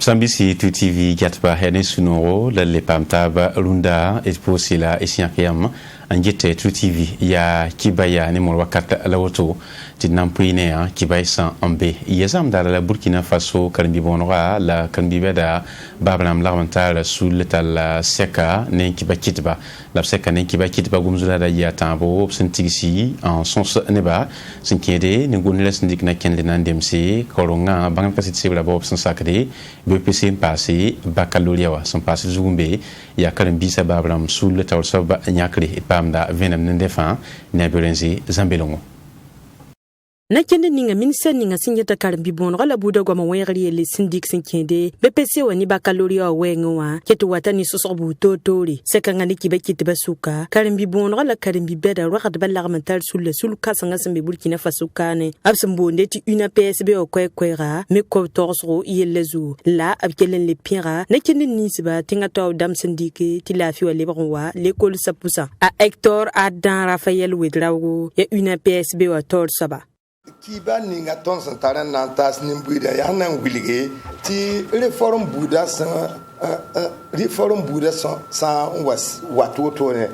Sambisi tu TV gatba hene sunoro lalle pamtaba runda esposila esiakiyam anjete tu TV ya kibaya ni mo wakata lawoto tinampuine ya kibaisa ambe yezam dala la Burkina Faso karbi bonora la karbi beda bablam lawantar sul tal seka ne kibakitba la seka ne kibakitba gumzula da ya tambo sentigisi en sens neba sinkede ne gonela sindik na kenle nandemse koronga bangan pasit sibla bob sansakade BPC passé baccalauréat son passé zumbe ya karbi sa bablam sul tal soba nyakre pamda venam ndefa na berenzi zambelongo na kende ninga minister ninga sinyata karambi bonora la buda gwa mawayari le syndic sinkende BPC wani baccalauréat wenwa ketu watani sosobu totori sekanga ni kibeki basuka karambi bonora la karambi beda rokat balarmental sul kasanga sembe Burkina Faso kane absembonde ti una PSB o kwera me ko torsro yelezu la abkelen le pira na kende nisba tinga taw dam syndic ti la fi wale barwa l'école sapusa a Hector Adan Raphaël Wedrago ya una PSB wa tor saba Kiba ninga ton santara nantas nimbuida ya nan wilige ti reform buda sa watu tone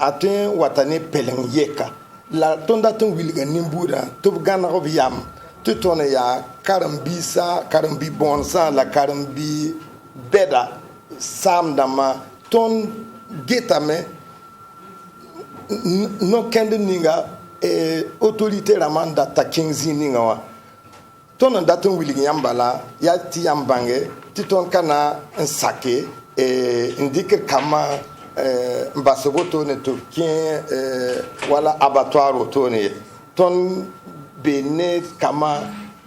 aten watane pelengeka la tonda ton wilige nimbuda to gana robiam to tone ya karambi bonsa la karambi beda samdama ton getame no kende ninga autorité ramanda ta 15 ninga wa ton daton wili nyambala ya ti yambange ti ton kana nsake indique kama mbasoboto ne to kien wala abattoir to ne ton bene kama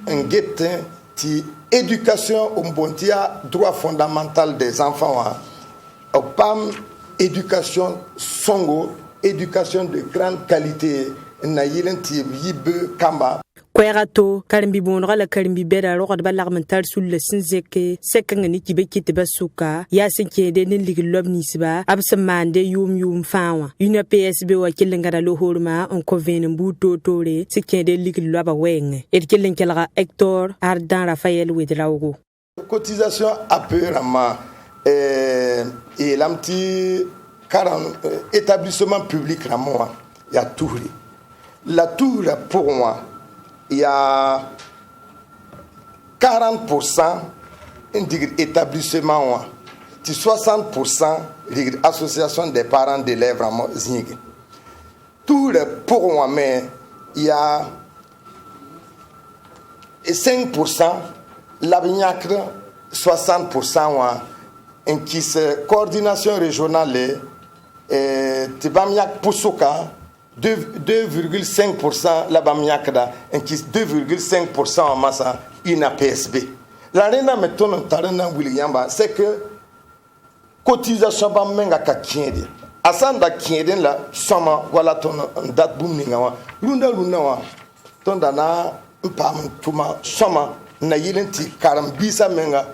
ngete ti éducation umbontia droit fondamental des enfants wa opam éducation songo éducation de grande qualité na yilenti yibe kamba kwerato karimbi bonora la karimbi bera rokad balarmental sul le sinzeke sekanga ni kibeki basuka ya sinkede ne ligilob nisba absamande yum fawa una PSB wa kelengara lo horma on convene mbuto tore sinkede ligilob wenge et kelenkela Hector Ardan Raphaël Wedrago cotisation apparemment et l'amti 40 établissements publics là moi il y a tout la tour pour moi il y a 40% d'établissement 60% l'association des parents d'élèves à Zing. Tout pour moi mais il y a 5% l'Abignac 60% qui se coordination régionale Tibamiak Poussouka 2,5% la Bamiakda et qui 2,5% en massa une PSB. La reine méthode tarana Williamba c'est que cotisation bamenga ka kiende. Asanda kiende la soma wala ton date booming wa. Lunda wa ton dana pam tuma soma na yilenti karambisa menga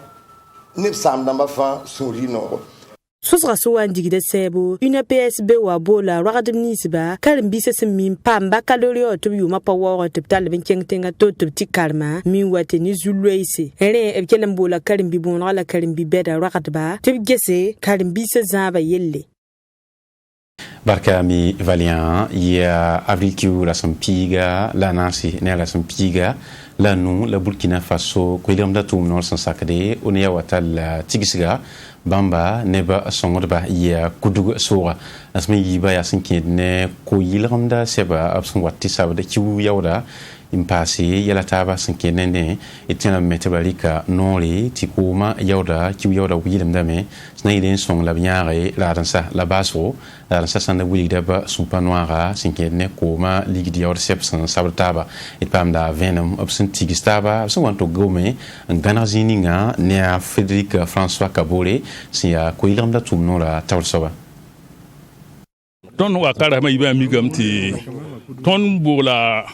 nipsam damba fa surino. Susra soan digide sebo una PSB wa bola ragad nisba karimbi se min pamba kalori to yuma pawo to tal ben kentenga to tikarma min wate ni zulweise ere e kelem bola karimbi bon ala karimbi beda ragad ba to gese karimbi se zaba yelle barka mi valiant ya avril la sampiga la nansi ne la sampiga la nu la Burkina Faso ko ilam da tum no san sakade on ya watal tigisiga bamba neba songorba ya kudugo sora asmi yiba ya sinke ne ko yilamda seba absun watti sabda kiwu yawda impasi yala taba sinke ne etena metabalika nori tikuma yawda kiwu yawda wilimda me snaiden song la biare la ransa la baso la ransa sanda wilida ba sumpa noira sinke ne koma ligidi yawda sepsan sabtaba etpamda venom absun tigistaba absun wanto gome nganazininga ne a Frédéric François Kabore si a ko ilamda tumno la tawsoba ton wakara ma yiba migam ti ton bola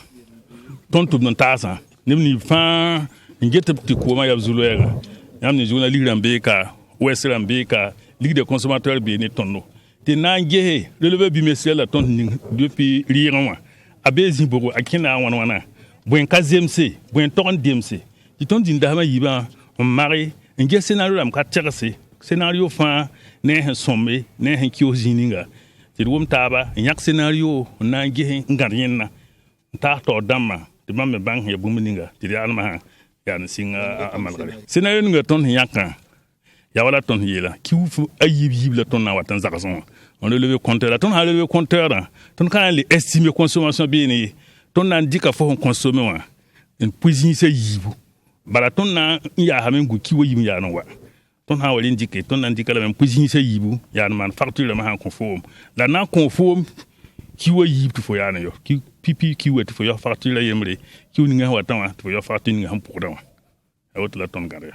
ton tumno tasa nimni fa ngete ti ko ma yabzuluera yamni jona ligrambe ka westrambe ka ligue des consommateurs be ni tonno te nange relevé bimestriel la ton depuis riranwa abezi bogo akina wana buen KZMC buen ton DMC ti ton dinda ma yiba mari nge scénario lam ka tcherse scénario fa ne hen somme ne hen kio zininga ti wum taba nyak scénario na nge ngaryenna ta to damma ti mamme bang ya bumuninga ti alma ya na singa amalgare scénario nga ton yakka ya wala ton yela kiu fu ayib la ton na watan zakason on le lever compteur la ton a lever compteur ton kan les estimer consommation bien ton nan dika fo consommer wa en cuisine se yibu bala ton na ya hamen gu kiwo yim ya no wa ton ha wali ndike ton nan dika la même cuisine se yibu ya man facture le ma conforme la na conforme kiwo yibu fo ya na yo ki pipi kiwo fo yo facture la yemre kiwo ni nga watan fo yo facture ni nga pour da wa awot la ton gare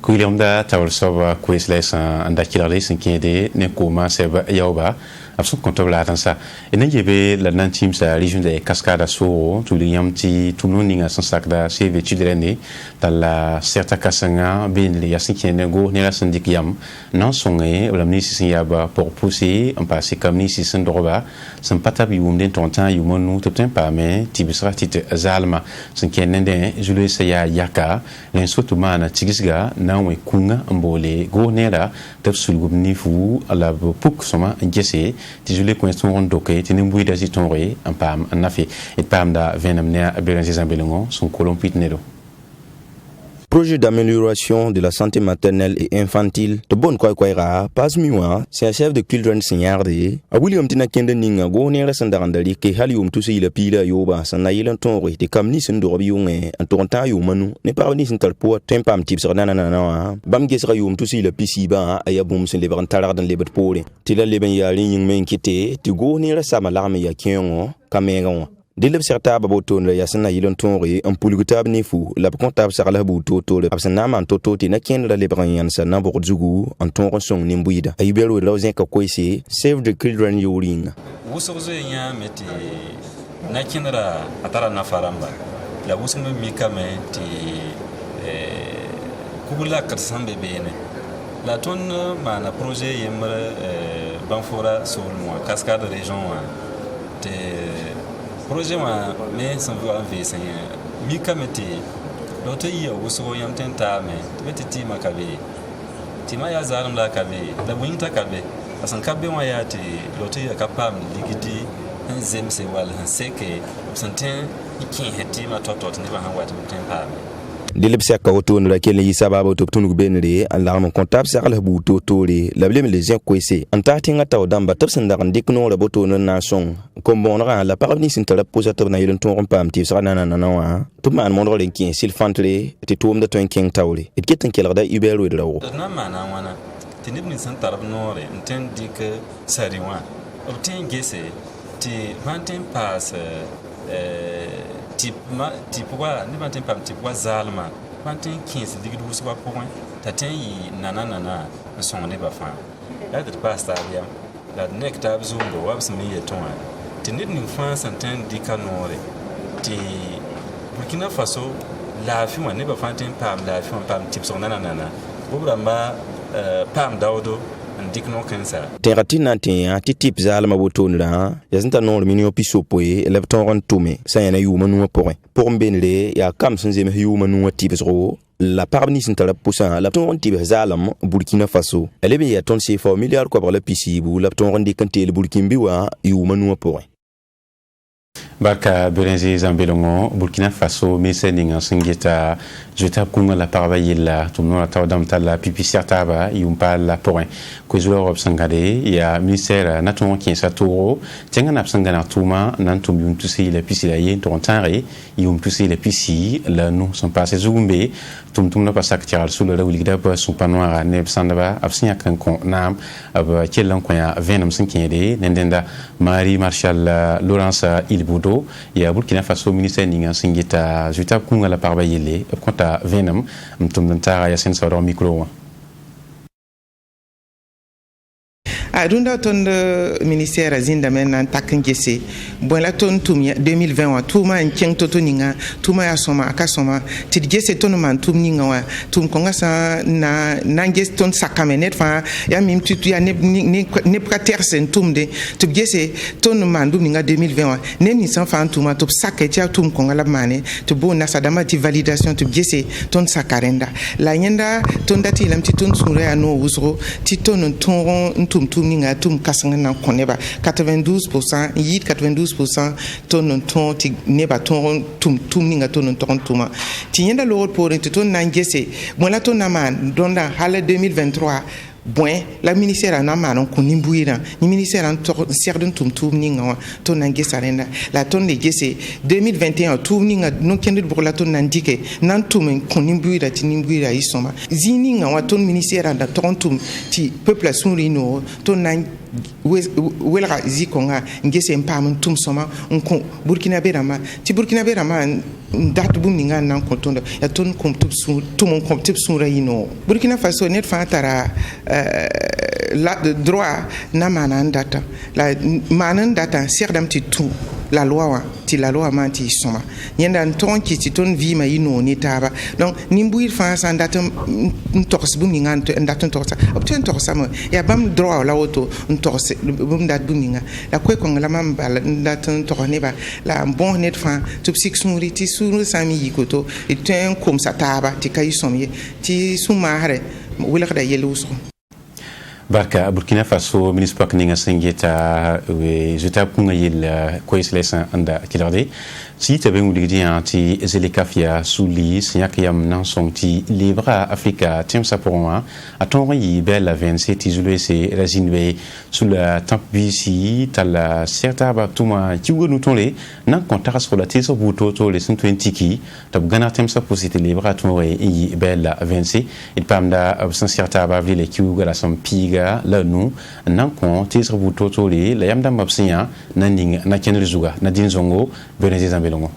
William da tawal soba quizles anda kilale sinkede ne kuma seba yauba abso kontobla atansa ene jebe la nan team sa region de cascada so tu liam ti tununinga sansakda save chidrene dalla certa kasanga bin le yasinkene go ne la syndikiam non songe la ministre sinyaba pour pousser en passer comme ni si sendroba san patabi wumden tontan yumonu tepten pa me tibisra tit zalma sinkene de jule saya yaka len sotuma tigisga nawe kunga mbole go nera tep sulgubni fu ala puk soma ngese ti jule ko son doke ti nimbu da si tonre en pam nafi et pam da venam ne Bérénice Zambelongo son colompit nedo. Projet d'amélioration de la santé maternelle et infantile de bonne kwaira pas miwa c'est un chef de children signardé a William tina kende ninga go ne rasan darandali ke halium tusi la pila yoba sana yelan tonre de kamni sen do robiyunge en tonta yo manu ne parveni sen talpo tempam tips na bam gesra yum tusi la pisi ba ayabum sen lebran talar dan lebet pore tila leben yali ning men kite ti go ne rasa malarme ya kyengo kamenga Dilib serta baboton la yasna yilon tonri en pulgutab ni fu la kontab sakala bu toto le absana man toto ti na ken la lebran yan sa na bo zugu en ton song ni mbuida ayubelo la zen ka koisi save the children yoring wusozo nya meti na kinra atara na faramba la wusum mi kame ti kubula katsambe bene la ton mana projet yemre banfora sur moi cascade région te projet ma mais sans voir envie mi kamete l'autre hier où se voyant tenta mais petit makabe tima ya zaram la kabe la winta kabe asan kabe wa ya te l'autre ya kapam ligidi un zem se wal un seke santin ikin heti ma totot ni ba han wat tempa Dilib seka oton la kele yi sababa to tunu benre an la mon comptable sakala bu to tore la blem les kwese an ta tinga taw damba tabsan da ndik no la boto no nation comme bon la parni sin tala posateur na yelon ton pam ti sa na wa to man mon rolen kin sil fantre ti tom da ton king tawle it getan kela da ibero de rawo na mana wana tinib ni san tarab nore inten dik sariwa obtain gese ti vanten pass type wa ni banten pam type wa zalma banten 15 digdu uswa point taten yi nana sonne ba fa la de pasta biam la nekta bzumbo wabs mi yeton ti nid ni fa santen dikanore ti Burkina Faso la fi wa ne ba fanten pam la fi pam type son nana bobramba pam daudo dikno kansa teratina tin ti tip zalma botonla yazinta non minio pisopoe lepton ron tume sayana yuma nuwa pour mbenle ya kam sanzeme yuma nuwa tibsro la parmi sintala poussa la ton tib zalam Burkina Faso elebe ya ton se familiar ko par la pisibu la ton ron dikantel Burkimbi wa yuma nuwa pour Barka Bérénice Zambelongo Burkina Faso meseninga singeta jeta kunga la parbayilla tumno la tawdam tala pipi certaba yumpa la point ko zulo rob sangade ya ministère naton ki sa toro tenga nap sangana tuma nan tum yum tusi la pisi la yen ton tare yum tusi la pisi la non sont pas zumbe tum na pasak tial sous le wulida ba son panoira ne sandaba absinya kan kon nam ab kelan ko ya venam sinkede nendenda Marie Marshal Laurence Ilbudo ya Burkina Faso ministère ninga singita juta kunga la parbayele konta venam mtum ntara ya sen sawro micro runda ton ministère zinda men takin gese bon la ton tum 2020 wa tuma en keng toto ninga tuma ya soma akasoma ti gese ton man tum ninga wa tum konga sa na gese ton sakamenet fa ya mim tutu ya ne prater sen tum de tu gese ton man dum ninga 2020 wa ne ni san fa tuma to saket ya tum konga la mane to bon na sadama ti validation tu gese ton sakarenda la nyenda ton dati lam ti ton sura ya no usro ti ton ton tum ninga tum kasanga na koneba 92% yit 92% ton ti neba ton tum ninga ton tuma ti nyenda lo pour ton nangese bon la ton na man donda hala 2023 bon la ministère na manon ko nimbuira ni ministère en serdun tum ninga ton nangesa renda la ton de gese 2021 tum ninga no kendu pour la ton nandike nan tum ko nimbuira ti nimbuira isoma zininga wa ton ministère da ton tum ti peuple sunrino ton nan welga zikonga ngese mpam tum soma on Burkina Berama ti Burkina Berama date bum ninga nan kontondo ya ton kom tum kom tip sunrino Burkina Faso net fa tara la droit na manan data la manan data serdam ti tout la loi man ti soma yenda ton ki ti ton vi ma ino ni taba donc nimbuir fa san data ntox bum ninga data ntox obten ntox mo ya bam droit la auto ntox bum dat bum ninga la ko ko ngala mam bal data ntox ne ba la bon net fa tu psiksuri ti suru sami yikoto et ten comme ça taba ti kay somye ti suma hare wala kada yeluso barka Burkina Faso ministre Ninga Sengeta jeta kunga yil koislesa anda kilarde si tabe ngudi anti zelekafia suli sinyak yam nan sonti libra Africa tim saporwa aton yi belle 27 izulese razinwe sous la tampisi tala certa ba tuma kigo nutole nan kontara sur la teso buto to le 120 tab gana tim saposite libra ton yi belle 27 et pamda sans certa ba vile kigo la sompiga la nous nan kon teso buto to le la yamda mabsinya naning na kenel zuga na dinzongo benezi zambelongo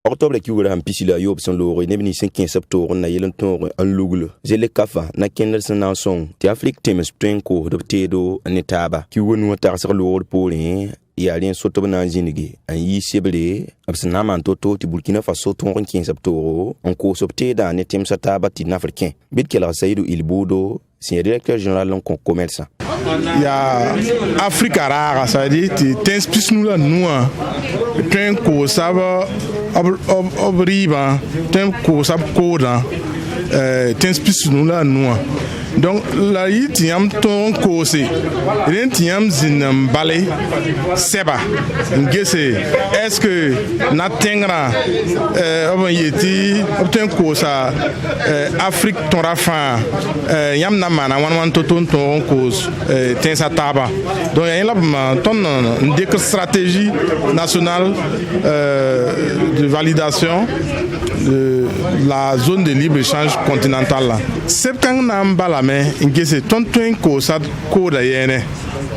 octobre ki wura hampisi la yob son lore ne bini 15 septembre na yelen ton an lugle zele kafa na kenel san son ti Afrique temes twenko de tedo anetaba ki wonu tar sar lore polin ya rien soto na jinigi an yi sebre absana man toto ti Burkina Faso ton 15 septembre on ko sopte da ne tem sataba ti africain bit kela Saïdou Ilbodo c'est directeur général de commerce. Il y a Afrique rare, ça veut dire que tu inspires nous là, nous, tu es un co, ça va, obriba, tu es un co, ça va, tu inspires nous là, nous. Donc là, il y a un ton causé, il y a un balai, c'est pas. Est-ce que n'atteindra un cause Afrique ton rafin, yam na mana wan ton cause tensa taba. Donc il y a une stratégie nationale de validation de la zone de libre-échange continentale. C'est quand on a un balame, c'est ton cause code yene.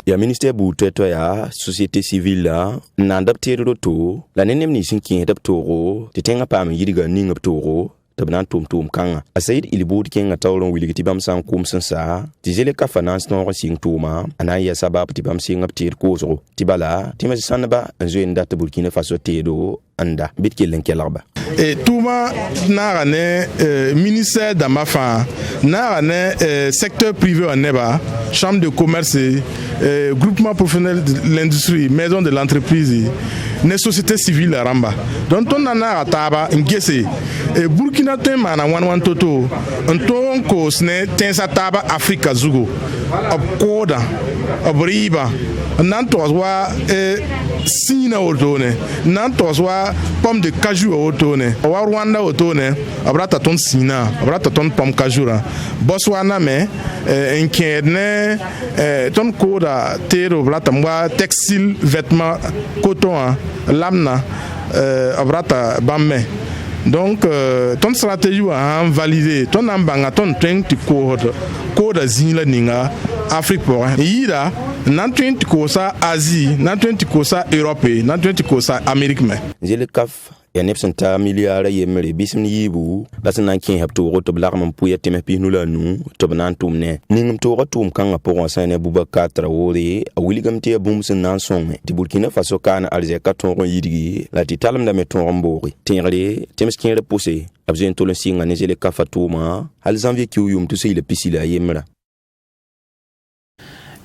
Ya ministère bouteto ya société civile la n'adapter roto la nenem ni sinki adaptoro te tenga pam yidiga ning aptoro tabnan tum kanga asaid ilibud kenga tawlon wiligi tibam san kum sansa tizele ka finance non sing tuma anaya sabab tibam sing aptir kozo tibala timas sanaba anzo inda ta Burkina Faso tedo anda bitkelen kelarba et tuma narane ministère d'amafa narane secteur privé en neba chambre de commerce groupement professionnel de l'industrie maison de l'entreprise ne société civile ramba donc on a ataba ngese e Burkina tema na wan toto on ko sne tensa taba Africa zugo koda abriba nantozwa sina otone nantozwa pomme de cajou otone wa Rwanda otone abrata ton sina abrata ton pomme cajou Botswana me enkene ton koda tero abrata mwa textile vêtements coton lamna abrata bamme. Donc ton stratégie a validé ton ambanga ton twenty code zila ninga Afrique pour ira nan twenty kosa Asie nan twenty kosa Europe nan twenty kosa Amérique me zele kaf ya neb sẽn ta milyaara yembre bism ni yiibu la sẽn na n kẽesb toogo tɩ b lagm n pʋɩ ya tɩ me pisnu la a nu tɩ b na n tʋm ne ningm tooga tʋʋm kãngã pʋgẽ sã ne Boubacar Traoré a wilgame tɩ ya bũmb sẽn na n sõnge tɩ Burkina Faso kaan arzɛka tõog n yidgi la tɩ talemdame tõog n booge tẽegre tems kẽer pʋse b zoe n tol n sɩnga ne zele kafa tʋʋma hal janvier kiu yʋʋm tɩ sɩɩla pisi la a yembrã.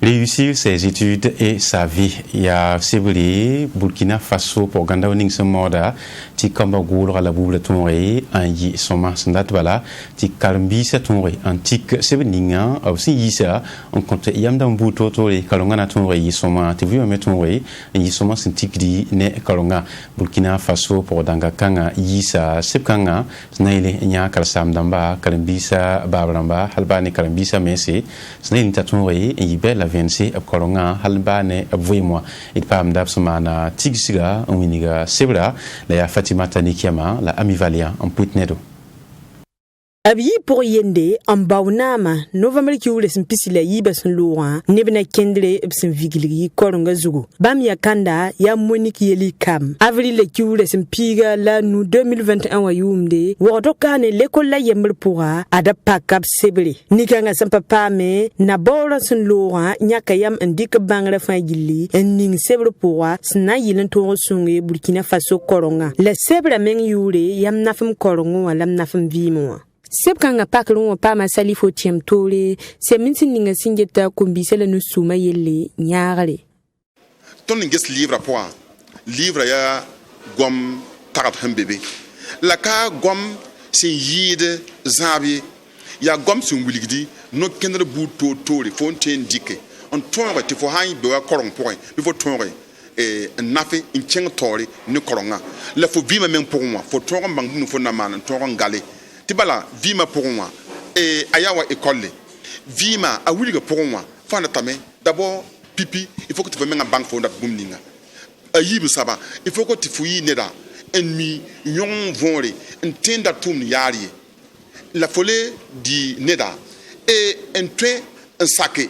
Réussir ses études et sa vie. Il y a Sébri, Burkina Faso, pour Ganda Oning Semoda, ti Kamba Goul, la Boule Tonre, en yi Soma Sandat Bala, ti Kalmbi Satonre, antique Sebeninga, aussi Yisa, on compte Yamdam Bouto Tore, Kalongana Tonre, Yisoma, ti vu un Tonre, Yisoma Sintikdi, ne Kalonga, Burkina Faso, pour Danga Kanga, Yisa, Sepkanga, Snaile, Nya Kalsam Damba, Kalmbisa, Babramba, Halbani Kalmbisa Mese, Snaile Tatonre, Yibel, VNC ab kolonga halbane ab voymoa et pam dab somana tigsiga on winiga sebra la ya Fatima Tanikiama la Ami Valia en Puitnedo Abi pour yende en baunama novembre ki ule sin pisila yiba sun loa nebna kendre sin vigilgi koronga zugo bam ya kanda ya Monique yeli kam avril ki ule sin piga la nu 2021 wa yumde wodo kane l'école la yembre pourra ada pakap sebre nikanga san papa me na bora sun loa nyaka yam ndik bangra fa gilli ning sebre pourra sna yilen to sunge Burkina Faso koronga la sebre men yure yam nafam korongo wala nafam vimo Sepkanga paklon pa ma salifo tiem tole se minti ninga singeta kombisela no suma yelle nyaare ton nges livre ya gom tarat han bébé la ka gom sin yide zabi ya gom sin wilgidi no kendre buto tole fontaine dike on tonre te fo han be wa korong point be fo tonre nafe in cheng tori ni koronga la fo bima men pour moi fo tonre bang no fo na man tonre ngale tibala vima pour moi et ayawa école vima a wuli pour moi fa na tame d'abord pipi il faut que tu fasses un banque pour notre boumninga ayib saba il faut que tu fouilles neda ennemi yon vonre entenda tum yari la folie di neda et entrer un saké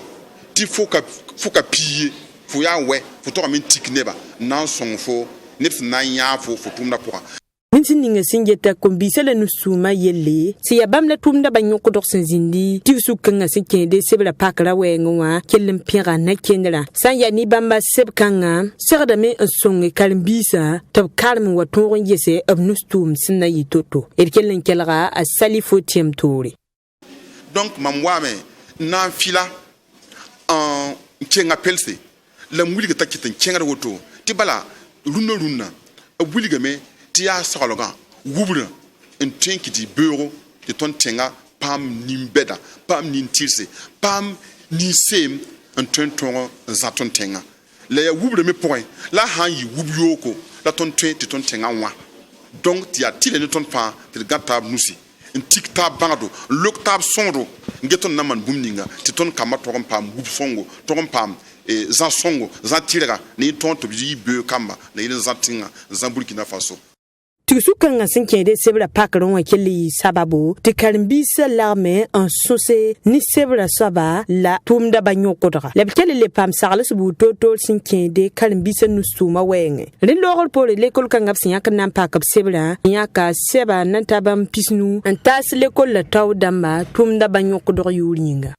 il faut que piller faut ya ouais faut to amen tik neba nan son fo neps nan ya fo tum na pour Minti ninga singeta kombisela no suma yelle si ya bamla tumda banyo ko dok zindi ti su kanga sikende sebla pakra wenwa kellem pira na kendra san ya ni bamba seb kanga serda me songe kalmbisa tab kalm wa toron yese abnustum sinna yitoto et kellen kelra a salifo tiem tore donc mamwame na fila en kenga pelse la muliga takitan kenga woto ti bala runna abuliga me tia saloga wubra en tenki di bureau de ton tenga pam nimbeda pam nintilse pam ni sem en ton zaton tenga la ya wubra me point la han yi wubyoko la ton tenga wa donc tia tile ne ton pa te gata nusi en tik tab bangado lok tab sondo ngeton naman bumninga ti ton kama torom pam wub songo torom pam e za songo za tirega ni ton to bi be kamba la ile za tinga za Burkina Faso Tukanga sinkende sebra pakron wa kelli sababu te kalmbisa l'armée en sosé ni sebra saba la tumda banyo kodra la bikele le pam sarle subu totol sinkende kalmbisa nusuma wenge rin lorol pour l'école kangap sinya kan pakap sebra nyaka seba nantabam pisnu antas l'école la taw damba tumda banyo kodra yuringa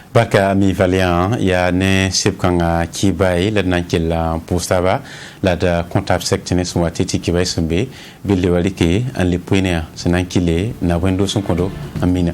Baka Ami Valia ya ne sepkanga kibai la nankela postaba la da comptable sectene so teti kibai sembe bille walike an le poiner senankile na wendo son kodo amina